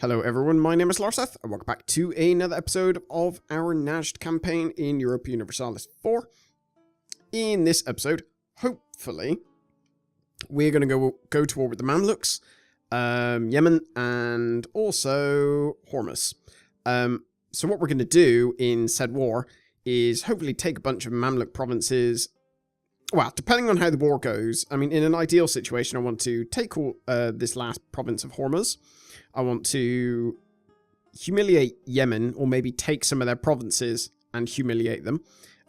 Hello everyone, my name is Larseth, and welcome back to another episode of our Najd campaign in Europa Universalis 4. In this episode, hopefully, we're going to go to war with the Mamluks, Yemen, and also Hormuz. So what we're going to do in said war is hopefully take a bunch of Mamluk provinces. Well, depending on how the war goes, I mean, in an ideal situation, I want to take all, this last province of Hormuz. I want to humiliate Yemen, or maybe take some of their provinces and humiliate them.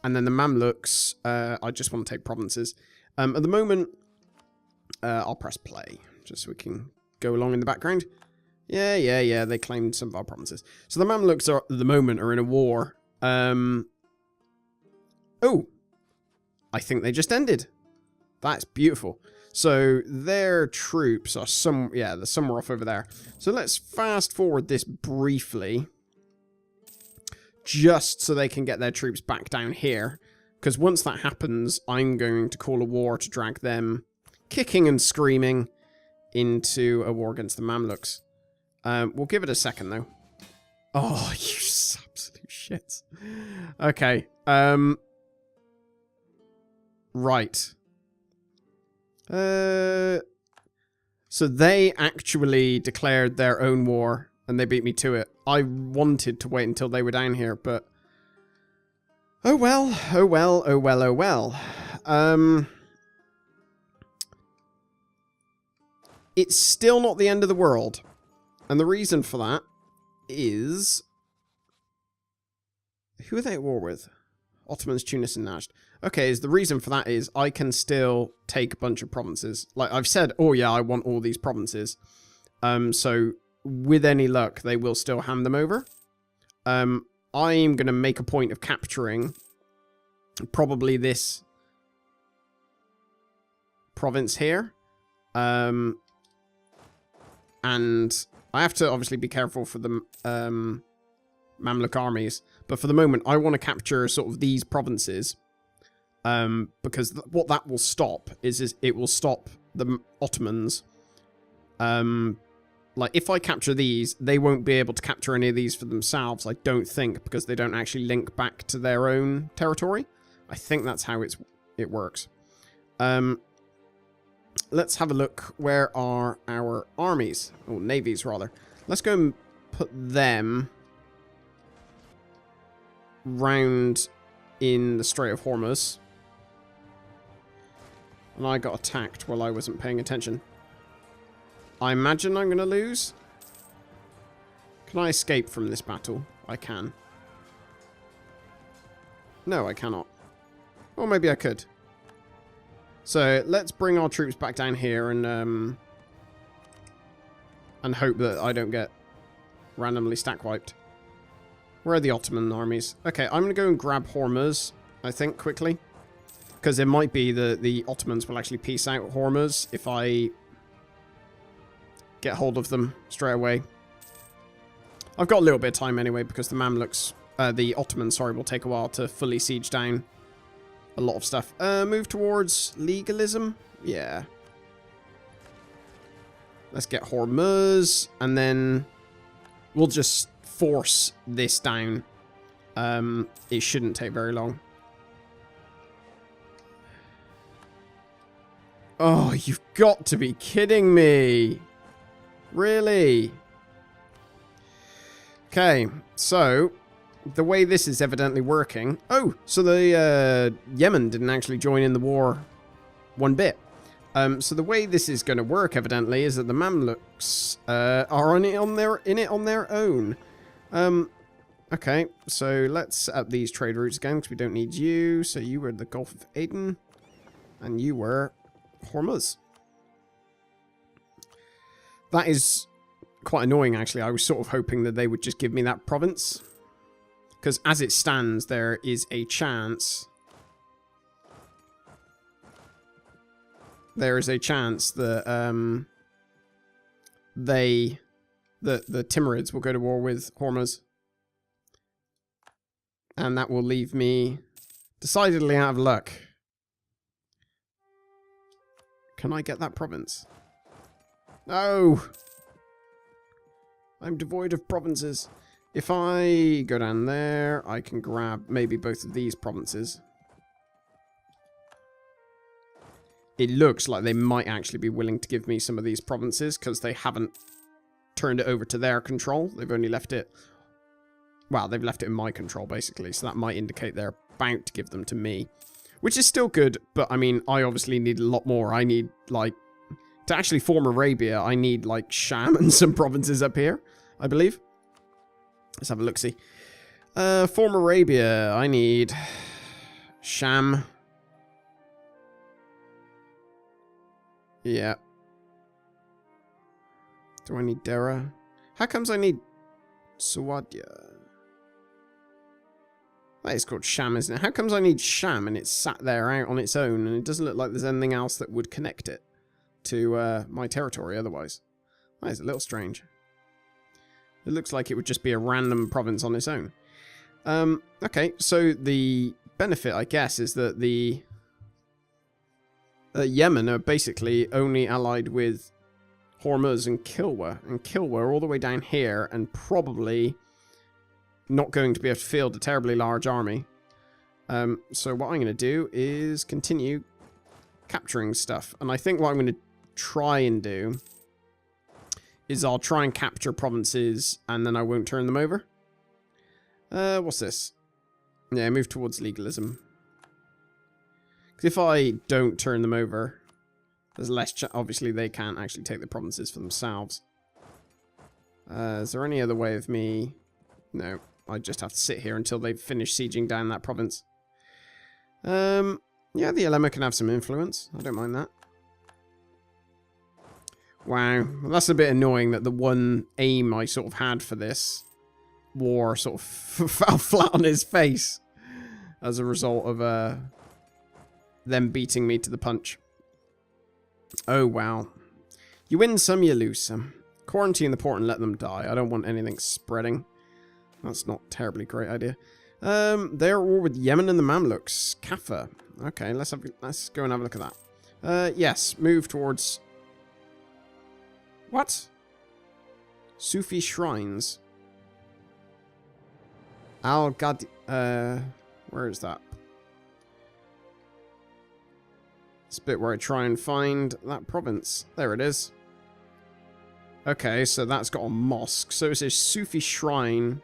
And then the Mamluks, I just want to take provinces. At the moment, I'll press play, just so we can go along in the background. Yeah, they claimed some of our provinces. So the Mamluks are, at the moment, are in a war. Oh, I think they just ended. That's beautiful. So their troops are they're somewhere off over there. So let's fast forward this briefly, just so they can get their troops back down here. Because once that happens, I'm going to call a war to drag them, kicking and screaming, into a war against the Mamluks. We'll give it a second, though. Oh, you absolute shit. Okay. Right. So they actually declared their own war, and they beat me to it. I wanted to wait until they were down here, but... Oh well. It's still not the end of the world. And the reason for that is... Who are they at war with? Ottomans, Tunis, and Najd. Okay, the reason for that is I can still take a bunch of provinces. Like I've said, oh yeah, I want all these provinces. So with any luck, they will still hand them over. I'm going to make a point of capturing probably this province here. And I have to obviously be careful for the Mamluk armies. But for the moment, I want to capture sort of these provinces. Because what that will stop is it will stop the Ottomans. Like, if I capture these, they won't be able to capture any of these for themselves, I don't think, because they don't actually link back to their own territory. I think that's how it works. Let's have a look. Where are our armies? Or navies, rather. Let's go and put them round in the Strait of Hormuz. And I got attacked while I wasn't paying attention. I imagine I'm going to lose. Can I escape from this battle? I can. No, I cannot. Or maybe I could. So let's bring our troops back down here and hope that I don't get randomly stack wiped. Where are the Ottoman armies? Okay, I'm going to go and grab Hormuz, I think, quickly. Because it might be that the Ottomans will actually peace out Hormuz if I get hold of them straight away. I've got a little bit of time anyway, because the Mamluks, the Ottomans, sorry, will take a while to fully siege down a lot of stuff. Move towards legalism? Yeah. Let's get Hormuz, and then we'll just force this down. It shouldn't take very long. Oh, you've got to be kidding me. Really? Okay, so the way this is evidently working... Oh, so the Yemen didn't actually join in the war one bit. So the way this is going to work, evidently, is that the Mamluks are in it on their own. Okay, so let's set up these trade routes again, because we don't need you. So you were the Gulf of Aden, and you were Hormuz. That is quite annoying, actually. I was sort of hoping that they would just give me that province. Because as it stands, there is a chance... There is a chance that the Timurids will go to war with Hormuz. And that will leave me decidedly out of luck. Can I get that province? No! I'm devoid of provinces. If I go down there, I can grab maybe both of these provinces. It looks like they might actually be willing to give me some of these provinces because they haven't turned it over to their control. They've only left it... Well, they've left it in my control, basically. So that might indicate they're about to give them to me. Which is still good, but, I mean, I obviously need a lot more. I need, like... To actually form Arabia, I need, like, Sham and some provinces up here, I believe. Let's have a look-see. Form Arabia, I need... Sham... Yeah. Do I need Dera? How comes I need Suwadya? That is called Sham, isn't it? How comes I need Sham and it's sat there out on its own and it doesn't look like there's anything else that would connect it to my territory otherwise? That is a little strange. It looks like it would just be a random province on its own. Okay, so the benefit, I guess, is that the... Yemen are basically only allied with Hormuz and Kilwa. And Kilwa are all the way down here and probably not going to be able to field a terribly large army. So what I'm going to do is continue capturing stuff. And I think what I'm going to try and do is I'll try and capture provinces and then I won't turn them over. What's this? Yeah, move towards legalism. If I don't turn them over, there's less obviously they can't actually take the provinces for themselves. Is there any other way of me? No, I just have to sit here until they've finished sieging down that province. Yeah, the Elema can have some influence. I don't mind that. Wow, well, that's a bit annoying that the one aim I sort of had for this war sort of fell flat on his face as a result of them beating me to the punch. Oh, wow. You win some, you lose some. Quarantine the port and let them die. I don't want anything spreading. That's not a terribly great idea. They're at war with Yemen and the Mamluks. Kaffa. Okay, let's go and have a look at that. Yes, move towards... What? Sufi shrines. Al-Gadi... where is that? This bit where I try and find that province. There it is. Okay, so that's got a mosque. So it says Sufi shrine.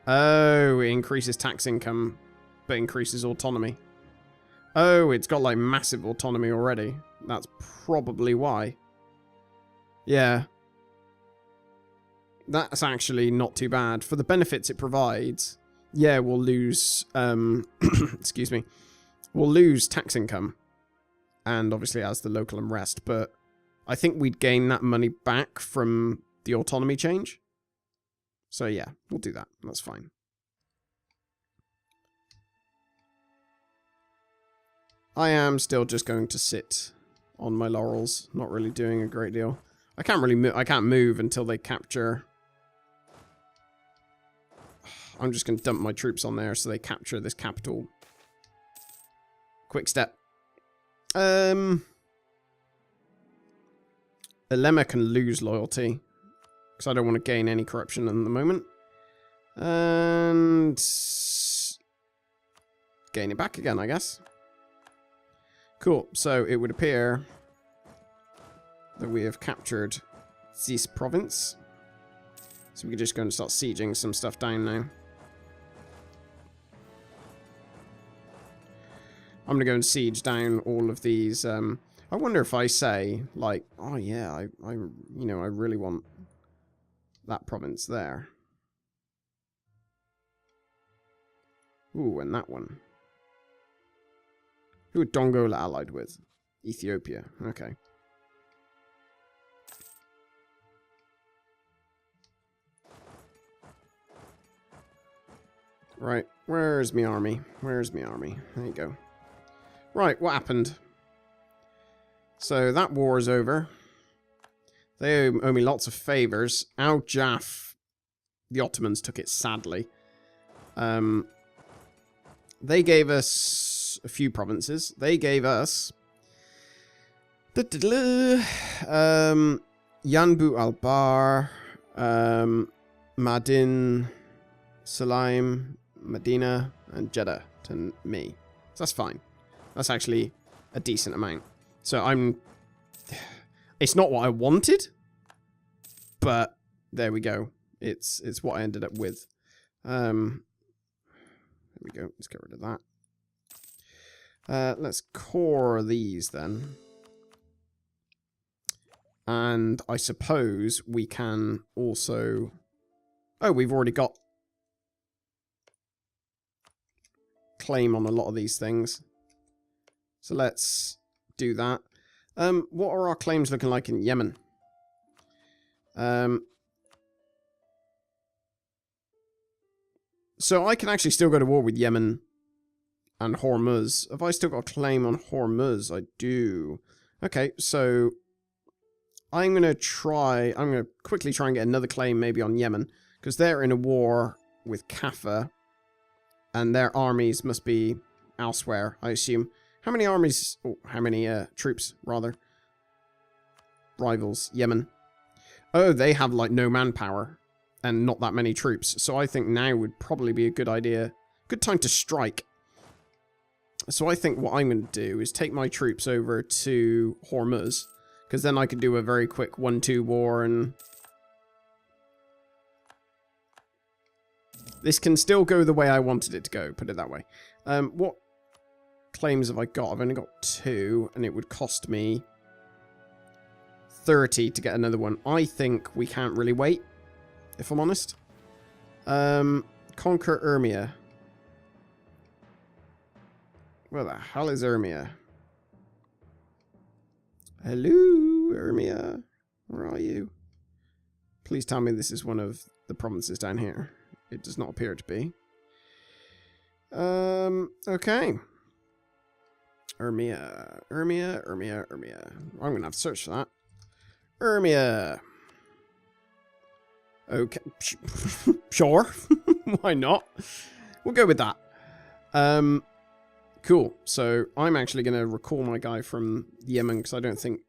Oh, it increases tax income, but increases autonomy. Oh, it's got like massive autonomy already. That's probably why. Yeah. That's actually not too bad. For the benefits it provides, yeah, we'll lose, excuse me. We'll lose tax income, and obviously as the local unrest, but I think we'd gain that money back from the autonomy change. So yeah, we'll do that. That's fine. I am still just going to sit on my laurels, not really doing a great deal. I can't really I can't move until they capture. I'm just going to dump my troops on there so they capture this capital. Quick step. Elema can lose loyalty because I don't want to gain any corruption in the moment. And gain it back again, I guess. Cool. So it would appear that we have captured this province. So we can just go and start sieging some stuff down now. I'm going to go and siege down all of these. I wonder if I say, like, oh yeah, I really want that province there. Ooh, and that one. Who are Dongola allied with? Ethiopia. Okay. Right, where's my army? Where's my army? There you go. Right, what happened? So that war is over. They owe me lots of favours. Al Jaff, the Ottomans took it sadly. They gave us a few provinces. They gave us Yanbu Albar, Madin, Salaim, Medina, and Jeddah to me. So that's fine. That's actually a decent amount. So I'm... It's not what I wanted, but there we go. It's what I ended up with. There we go. Let's get rid of that. Let's core these then. And I suppose we can also... Oh, we've already got claim on a lot of these things. So let's do that. What are our claims looking like in Yemen? So I can actually still go to war with Yemen and Hormuz. Have I still got a claim on Hormuz? I do. Okay, so I'm going to quickly try and get another claim maybe on Yemen, because they're in a war with Kaffa, and their armies must be elsewhere, I assume. How many armies, oh, how many troops, rather? Rivals, Yemen. Oh, they have, like, no manpower, and not that many troops, so I think now would probably be a good idea. Good time to strike. So I think what I'm going to do is take my troops over to Hormuz, because then I could do a very quick 1-2 war, and this can still go the way I wanted it to go, put it that way. What claims have I got? I've only got 2, and it would cost me 30 to get another one. I think we can't really wait, if I'm honest. Conquer Urmia. Where the hell is Urmia? Hello, Urmia. Where are you? Please tell me this is one of the provinces down here. It does not appear to be. Okay. Urmia. I'm going to have to search for that. Urmia. Okay. Sure. Why not? We'll go with that. Cool. So I'm actually going to recall my guy from Yemen, because I don't think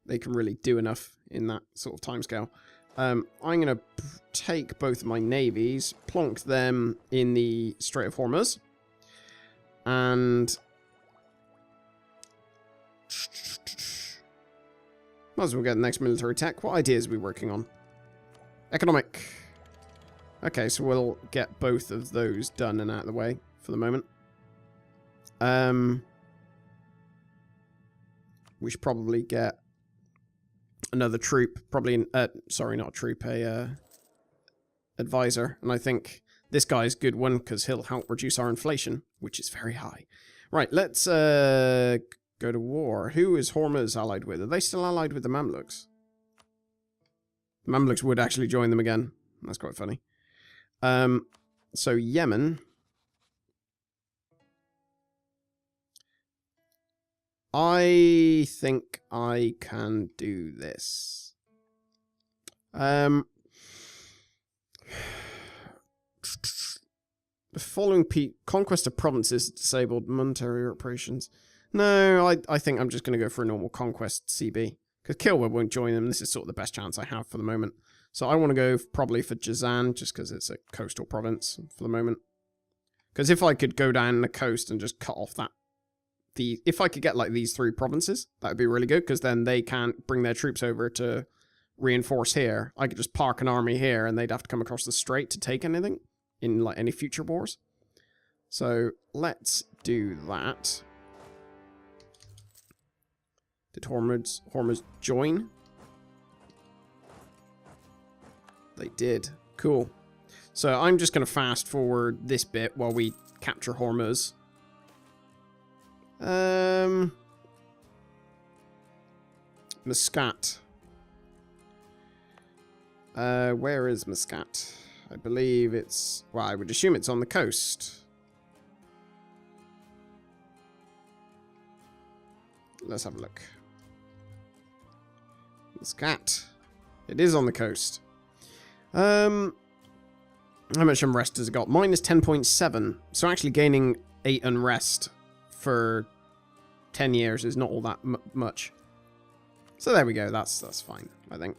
they can really do enough in that sort of timescale. I'm going to take both of my navies, plonk them in the Strait of Hormuz, and might as well get the next military tech. What ideas are we working on? Economic. Okay, so we'll get both of those done and out of the way for the moment. We should probably get another troop, probably, sorry, not a troop, advisor. And I think this guy's a good one, because he'll help reduce our inflation, which is very high. Right, let's go to war. Who is Hormuz allied with? Are they still allied with the Mamluks? The Mamluks would actually join them again. That's quite funny. So Yemen. I think I can do this. The following conquest of provinces disabled monetary operations. No, I think I'm just going to go for a normal conquest CB. Because Kilwa won't join them. This is sort of the best chance I have for the moment. So I want to go probably for Jazan, just because it's a coastal province for the moment. Because if I could go down the coast and just cut off that, if I could get like these 3 provinces, that would be really good, because then they can't bring their troops over to reinforce here. I could just park an army here, and they'd have to come across the strait to take anything in like any future wars. So let's do that. Did Hormuz join? They did. Cool. So I'm just going to fast forward this bit while we capture Hormuz. Muscat. Where is Muscat? I believe it's... Well, I would assume it's on the coast. Let's have a look. Muscat. It is on the coast. How much unrest has it got? Minus 10.7. So actually gaining 8 unrest for 10 years is not all that much. So there we go. That's fine. I think.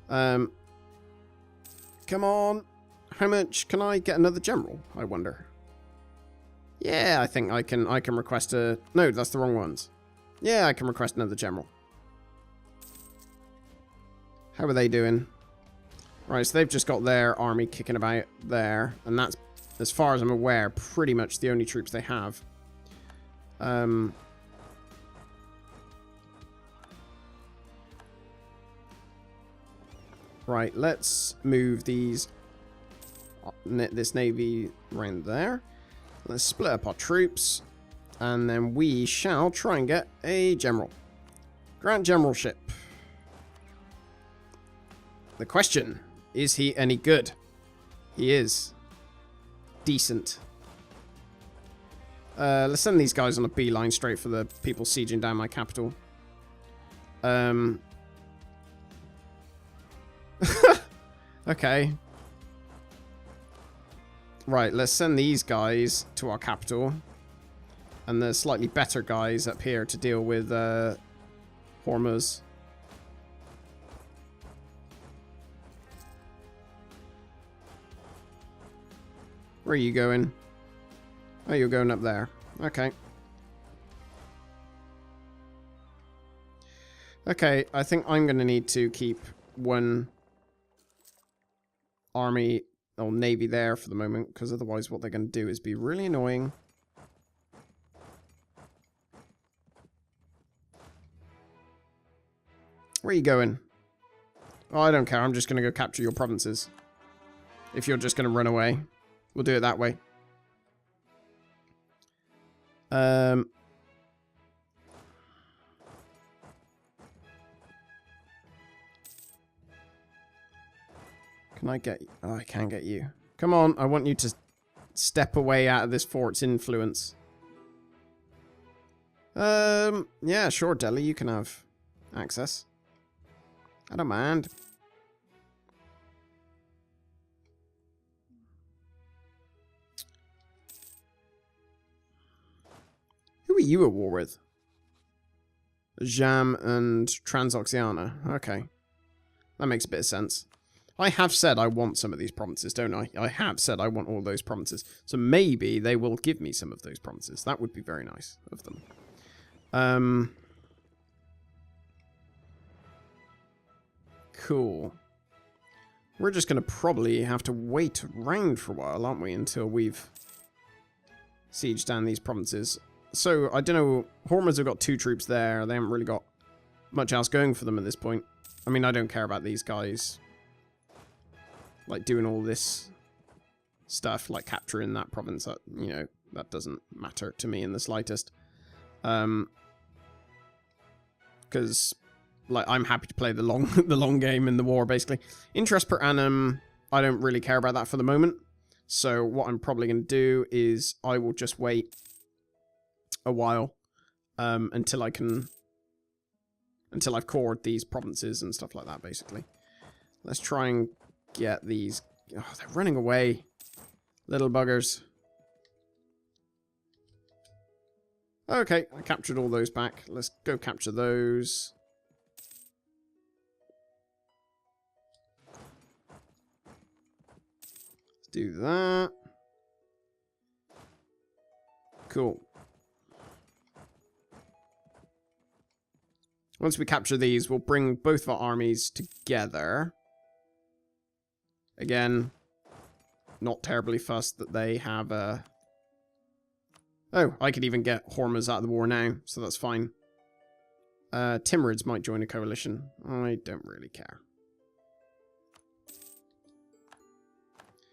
Come on. How much can I get another general, I wonder? Yeah, I think I can request a... No, that's the wrong ones. Yeah, I can request another general. How are they doing? Right, so they've just got their army kicking about there. And that's, as far as I'm aware, pretty much the only troops they have. Right, let's move these... this navy around there. Let's split up our troops. And then we shall try and get a general. Grant generalship. The question, is he any good? He is. Decent. Let's send these guys on a beeline straight for the people sieging down my capital. Okay. Right, let's send these guys to our capital. And the slightly better guys up here to deal with Hormuz. Where are you going? Oh, you're going up there. Okay. Okay, I think I'm going to need to keep one army or navy there for the moment, because otherwise what they're going to do is be really annoying. Where are you going? Oh, I don't care. I'm just going to go capture your provinces. If you're just going to run away. We'll do it that way. Can I get... Oh, I can't get you. Come on, I want you to step away out of this fort's influence. Yeah, sure, Delhi, you can have access. I don't mind. Who are you at war with? Jam and Transoxiana. Okay. That makes a bit of sense. I have said I want some of these provinces, don't I? I have said I want all those provinces. So maybe they will give me some of those provinces. That would be very nice of them. Cool. We're just going to probably have to wait around for a while, aren't we? Until we've sieged down these provinces. So, I don't know. Hormuz have got 2 troops there. They haven't really got much else going for them at this point. I mean, I don't care about these guys. Like, doing all this stuff, like capturing that province, that, you know, that doesn't matter to me in the slightest. Because, like, I'm happy to play the long game in the war, basically. Interest per annum, I don't really care about that for the moment. So, what I'm probably going to do is I will just wait a while until I've cored these provinces and stuff like that, basically. Let's try and get these... Oh, they're running away. Little buggers. Okay, I captured all those back. Let's go capture those. Let's do that. Cool. Once we capture these, we'll bring both of our armies together. Again, not terribly fussed that they have a... Oh, I could even get Hormuz out of the war now, so that's fine. Timurids might join a coalition. I don't really care.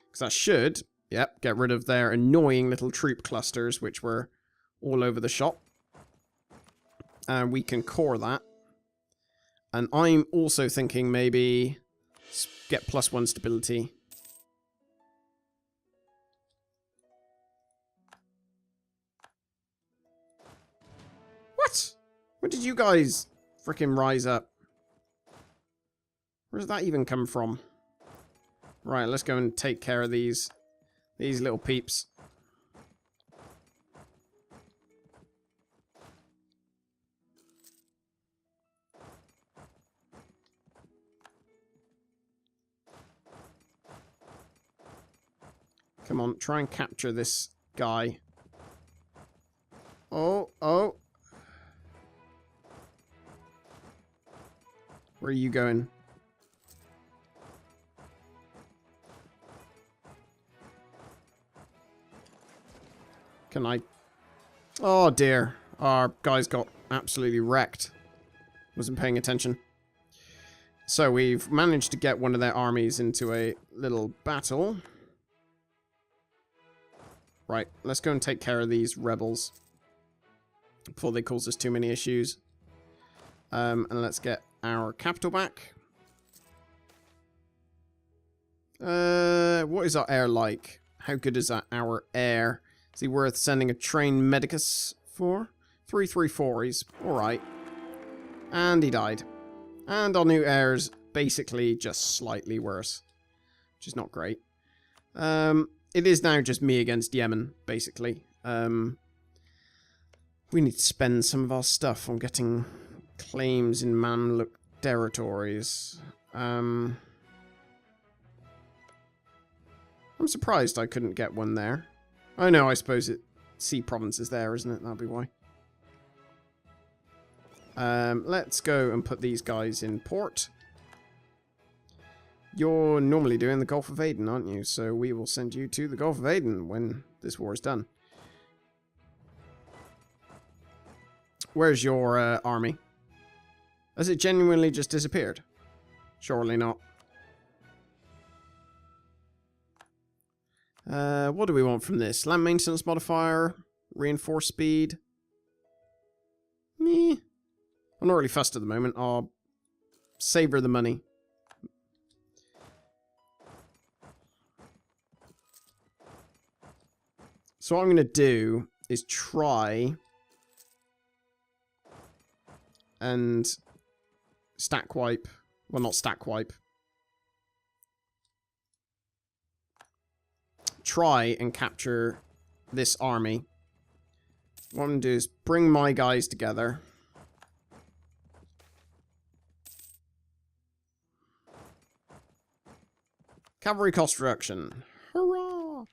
Because that should, yep, get rid of their annoying little troop clusters, which were all over the shop. And we can core that. And I'm also thinking maybe get +1 stability. What? When did you guys frickin' rise up? Where does that even come from? Right, let's go and take care of these little peeps. Come on, try and capture this guy. Oh, oh. Where are you going? Can I... Oh dear. Our guys got absolutely wrecked. Wasn't paying attention. So we've managed to get one of their armies into a little battle. Right, let's go and take care of these rebels before they cause us too many issues. And let's get our capital back. What is our air like? How good is that our air? Is he worth sending a trained medicus for? 334, he's alright. And he died. And our new air's basically just slightly worse, which is not great. It is now just me against Yemen, basically. We need to spend some of our stuff on getting claims in Mamluk territories. I'm surprised I couldn't get one there. Oh no, I suppose Sea Province is there, isn't it? That'll be why. Let's go and put these guys in port. You're normally doing the Gulf of Aden, aren't you? So we will send you to the Gulf of Aden when this war is done. Where's your army? Has it genuinely just disappeared? Surely not. What do we want from this? Land maintenance modifier, reinforced speed. Meh. I'm not really fussed at the moment. I'll savor the money. So what I'm going to do is try and stack wipe. Well, not stack wipe. Try and capture this army. What I'm going to do is bring my guys together. Cavalry cost reduction. Hurrah!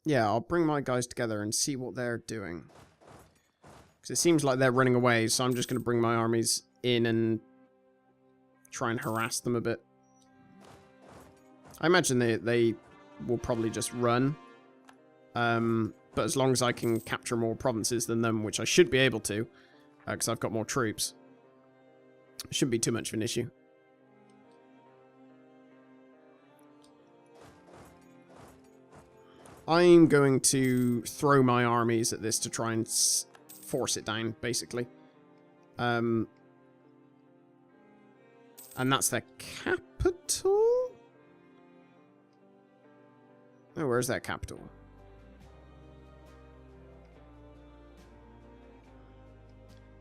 Yeah, I'll bring my guys together and see what they're doing. Because it seems like they're running away, so I'm just going to bring my armies in and try and harass them a bit. I imagine they will probably just run. But as long as I can capture more provinces than them, which I should be able to, because I've got more troops, it shouldn't be too much of an issue. I'm going to throw my armies at this to try and force it down, basically. And that's their capital? Oh, where's their capital?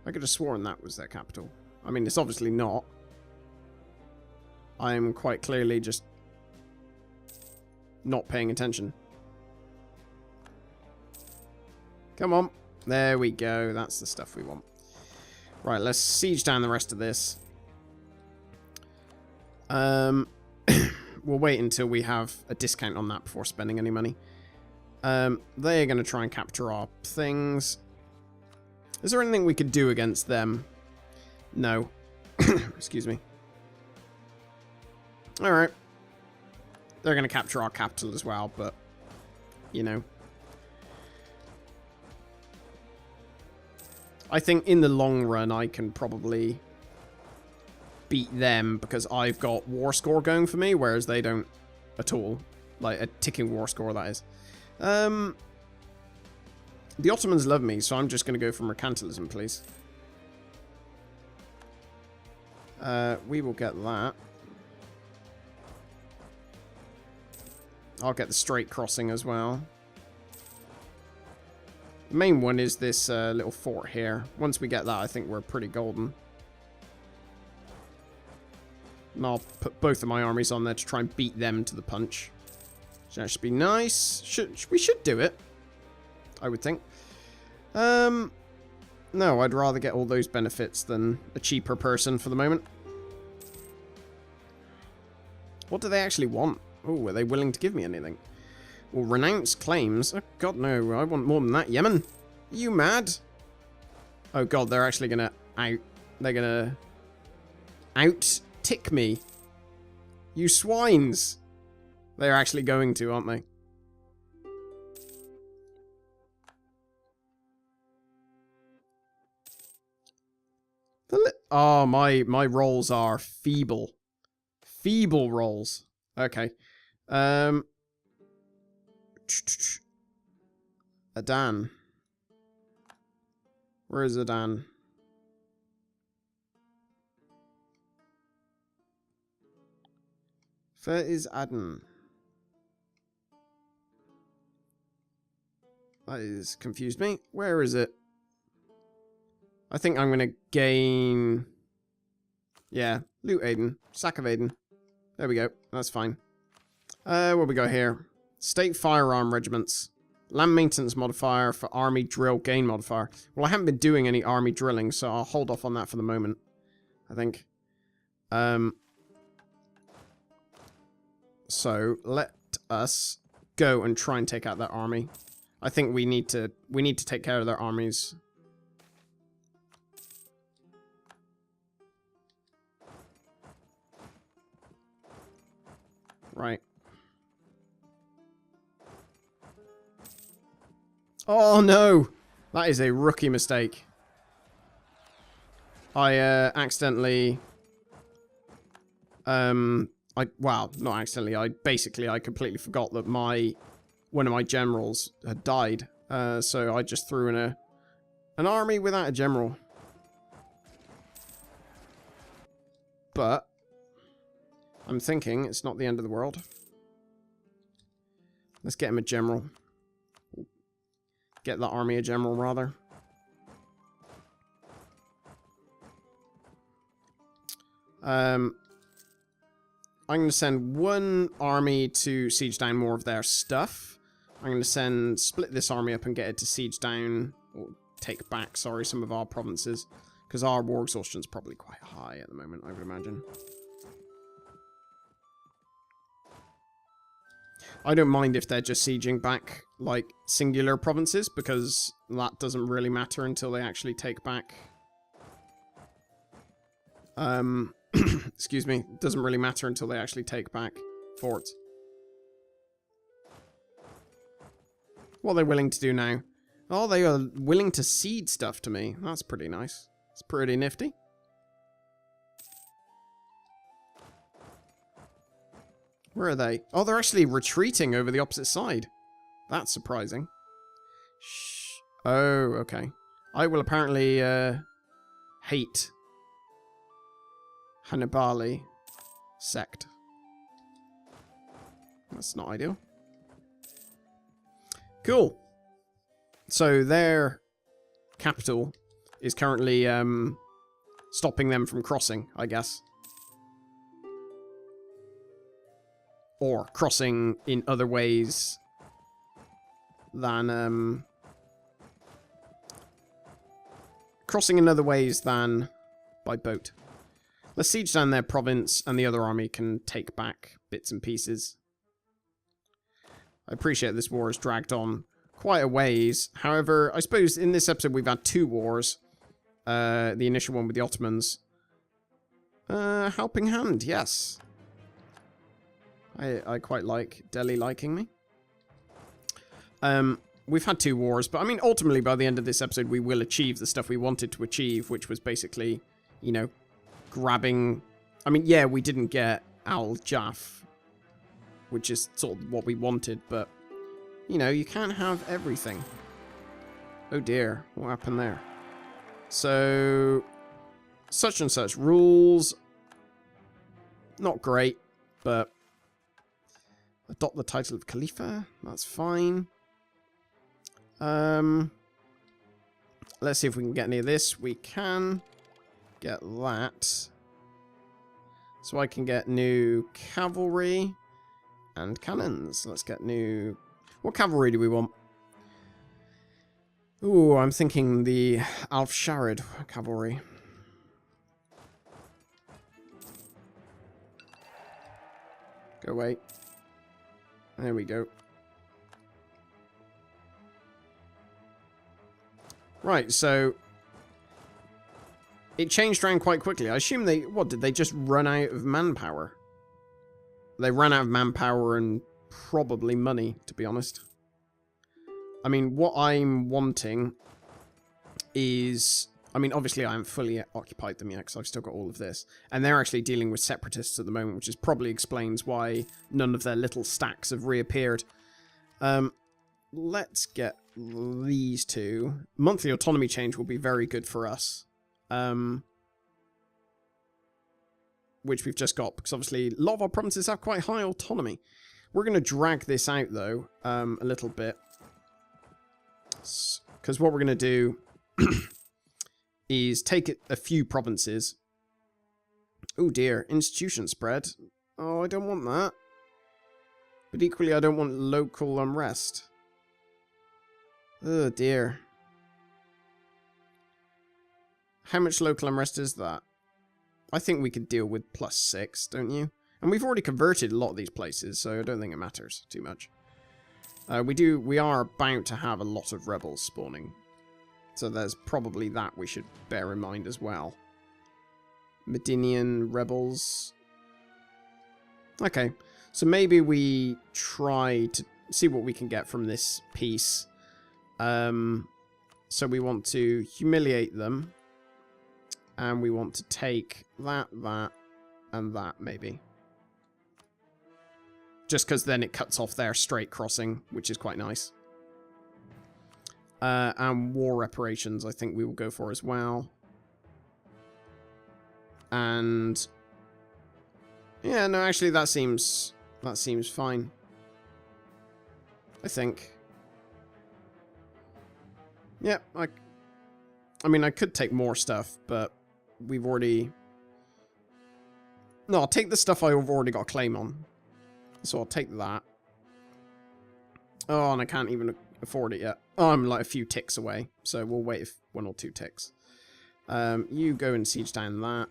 I could have sworn that was their capital. I mean, it's obviously not. I'm quite clearly just not paying attention. Come on. There we go. That's the stuff we want. Right, let's siege down the rest of this. We'll wait until we have a discount on that before spending any money. They're going to try and capture our things. Is there anything we could do against them? No. Excuse me. Alright. They're going to capture our capital as well, but, you know. I think in the long run I can probably beat them because I've got war score going for me, whereas they don't at all. Like a ticking war score, that is. The Ottomans love me, so I'm just going to go for mercantilism, please. We will get that. I'll get the straight crossing as well. The main one is this little fort here. Once we get that, I think we're pretty golden. And I'll put both of my armies on there to try and beat them to the punch. So that should be nice. We should do it, I would think. No, I'd rather get all those benefits than a cheaper person for the moment. What do they actually want? Oh, are they willing to give me anything? Well, renounce claims. Oh, God, no. I want more than that. Yemen? Are you mad? Oh, God, they're actually going to out... They're going to out-tick me. You swines. They're actually going to, aren't they? Oh, my rolls are feeble. Feeble rolls. Okay. Adan. Where is Adan? Where is Adan? That has confused me. Where is it? I think I'm going to gain... Yeah, loot Aden. Sack of Aden. There we go. That's fine. What we got here? State firearm regiments. Land maintenance modifier for army drill gain modifier. Well, I haven't been doing any army drilling, so I'll hold off on that for the moment, I think. So let us go and try and take out that army. I think we need to take care of their armies. Right. Oh no! That is a rookie mistake. I accidentally well, not accidentally, I completely forgot that one of my generals had died. So I just threw in an army without a general. But I'm thinking it's not the end of the world. Let's get him a general. Get that army a general, rather. I'm going to send one army to siege down more of their stuff. I'm going to split this army up and get it to siege down, or take back, sorry, some of our provinces. Because our war exhaustion is probably quite high at the moment, I would imagine. I don't mind if they're just sieging back, like, singular provinces, because that doesn't really matter until they actually take back... excuse me. It doesn't really matter until they actually take back forts. What are they willing to do now? Oh, they are willing to cede stuff to me. That's pretty nice. It's pretty nifty. Where are they? Oh, they're actually retreating over the opposite side. That's surprising. Shh. Oh, okay. I will apparently hate Hannibali sect. That's not ideal. Cool. So their capital is currently stopping them from crossing, I guess. Or crossing in other ways than by boat. Let's siege down their province, and the other army can take back bits and pieces. I appreciate this war has dragged on quite a ways. However, I suppose in this episode we've had two wars. The initial one with the Ottomans. Helping hand, yes. I quite like Delhi liking me. We've had two wars, but I mean, ultimately, by the end of this episode, we will achieve the stuff we wanted to achieve, which was basically, you know, grabbing... I mean, yeah, we didn't get Al-Jaf, which is sort of what we wanted, but, you know, you can't have everything. Oh dear, what happened there? So, such and such rules. Not great, but... Adopt the title of Khalifa. That's fine. Let's see if we can get any of this. We can get that. So I can get new cavalry and cannons. Let's get new... What cavalry do we want? Ooh, I'm thinking the Alf-Sharid cavalry. Go away. There we go. Right, so it changed around quite quickly. I assume they, what, did they just run out of manpower? They ran out of manpower and probably money, to be honest. I mean, what I'm wanting is, I mean, obviously I haven't fully occupied them yet because I've still got all of this. And they're actually dealing with separatists at the moment, which is probably explains why none of their little stacks have reappeared. Let's get these two. Monthly autonomy change will be very good for us. Which we've just got, because obviously a lot of our provinces have quite high autonomy. We're going to drag this out, though, a little bit. Because what we're going to do is take a few provinces. Oh dear, institution spread. Oh, I don't want that. But equally, I don't want local unrest. Oh dear. How much local unrest is that? I think we could deal with +6, don't you? And we've already converted a lot of these places, so I don't think it matters too much. We are about to have a lot of rebels spawning. So there's probably that we should bear in mind as well. Medinian rebels. Okay, so maybe we try to see what we can get from this piece. So we want to humiliate them. And we want to take that, and that, maybe. Just because then it cuts off their straight crossing, which is quite nice. And war reparations, I think we will go for as well. And yeah, no, actually that seems fine. I think. Yeah, I mean, I could take more stuff, but we've already... No, I'll take the stuff I've already got a claim on. So I'll take that. Oh, and I can't even afford it yet. Oh, I'm like a few ticks away. So we'll wait 1 or 2 ticks. You go and siege down that.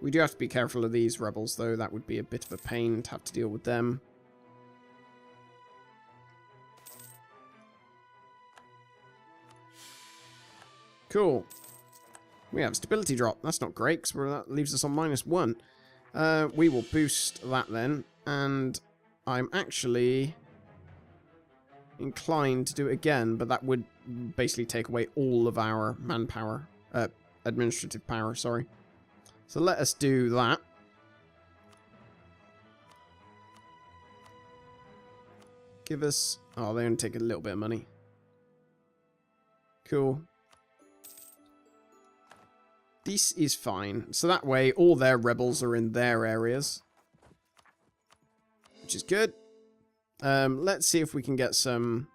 We do have to be careful of these rebels, though. That would be a bit of a pain to have to deal with them. Cool. We have a stability drop. That's not great, because that leaves us on -1. We will boost that then. And I'm actually inclined to do it again, but that would basically take away all of our manpower. Administrative power, sorry. So let us do that. Give us... Oh, they only take a little bit of money. Cool. This is fine. So that way, all their rebels are in their areas. Which is good. Let's see if we can get some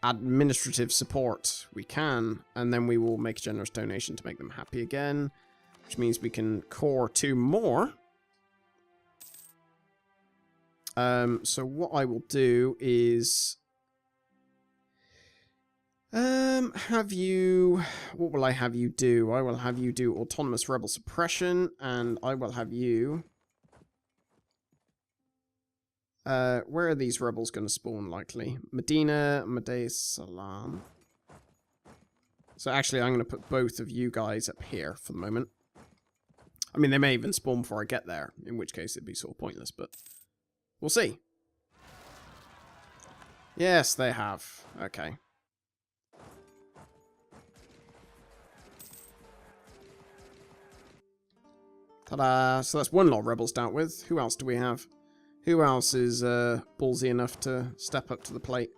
administrative support. We can. And then we will make a generous donation to make them happy again. Which means we can core 2 more. So what I will do is... have you... What will I have you do? I will have you do autonomous rebel suppression, and I will have you... where are these rebels going to spawn, likely? Medina, Madeh Salam. So actually, I'm going to put both of you guys up here for the moment. I mean, they may even spawn before I get there, in which case it'd be sort of pointless, but we'll see. Yes, they have. Okay. Ta-da! So that's 1 lot of rebels dealt with. Who else do we have? Who else is ballsy enough to step up to the plate?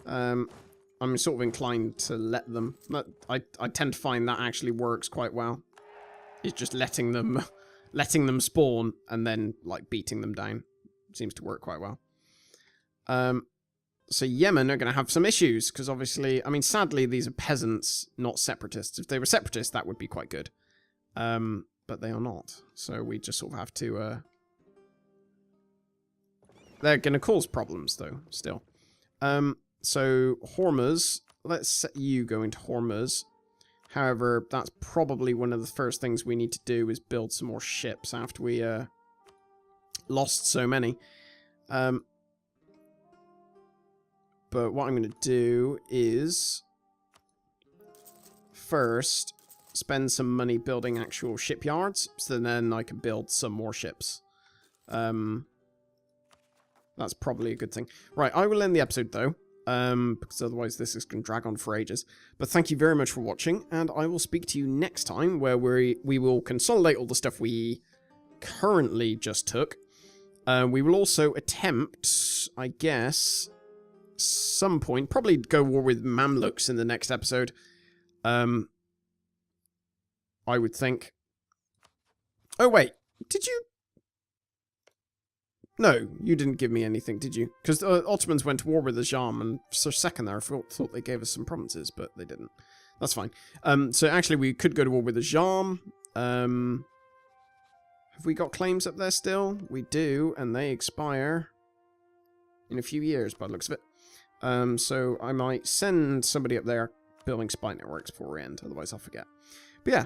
I'm sort of inclined to let them. I tend to find that actually works quite well. It's just letting them spawn and then like beating them down. Seems to work quite well. So Yemen are going to have some issues because obviously, I mean, sadly these are peasants, not separatists. If they were separatists, that would be quite good. But they are not. So we just sort of have to... They're going to cause problems, though, still. So, Hormuz. Let's set you go into Hormuz. However, that's probably one of the first things we need to do is build some more ships after we lost so many. But what I'm going to do is first spend some money building actual shipyards, so then I can build some more ships. That's probably a good thing. Right, I will end the episode though, because otherwise this is going to drag on for ages. But thank you very much for watching, and I will speak to you next time, where we will consolidate all the stuff we currently just took. We will also attempt, I guess, some point, probably go war with Mamluks in the next episode. I would think. Oh wait, did you? No, you didn't give me anything, did you? Because the Ottomans went to war with the Jam, and for a second there I thought they gave us some provinces, but they didn't. That's fine. So actually we could go to war with the Jam. Have we got claims up there still? We do, and they expire in a few years by the looks of it. So I might send somebody up there building spy networks before we end, otherwise I'll forget. But yeah.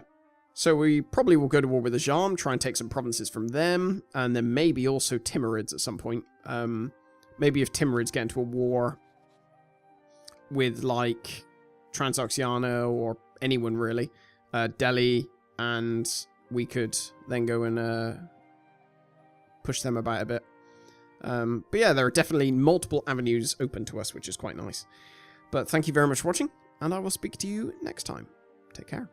So we probably will go to war with the Jam, try and take some provinces from them, and then maybe also Timurids at some point. Maybe if Timurids get into a war with, like, Transoxiana or anyone, really, Delhi, and we could then go and push them about a bit. But yeah, there are definitely multiple avenues open to us, which is quite nice. But thank you very much for watching, and I will speak to you next time. Take care.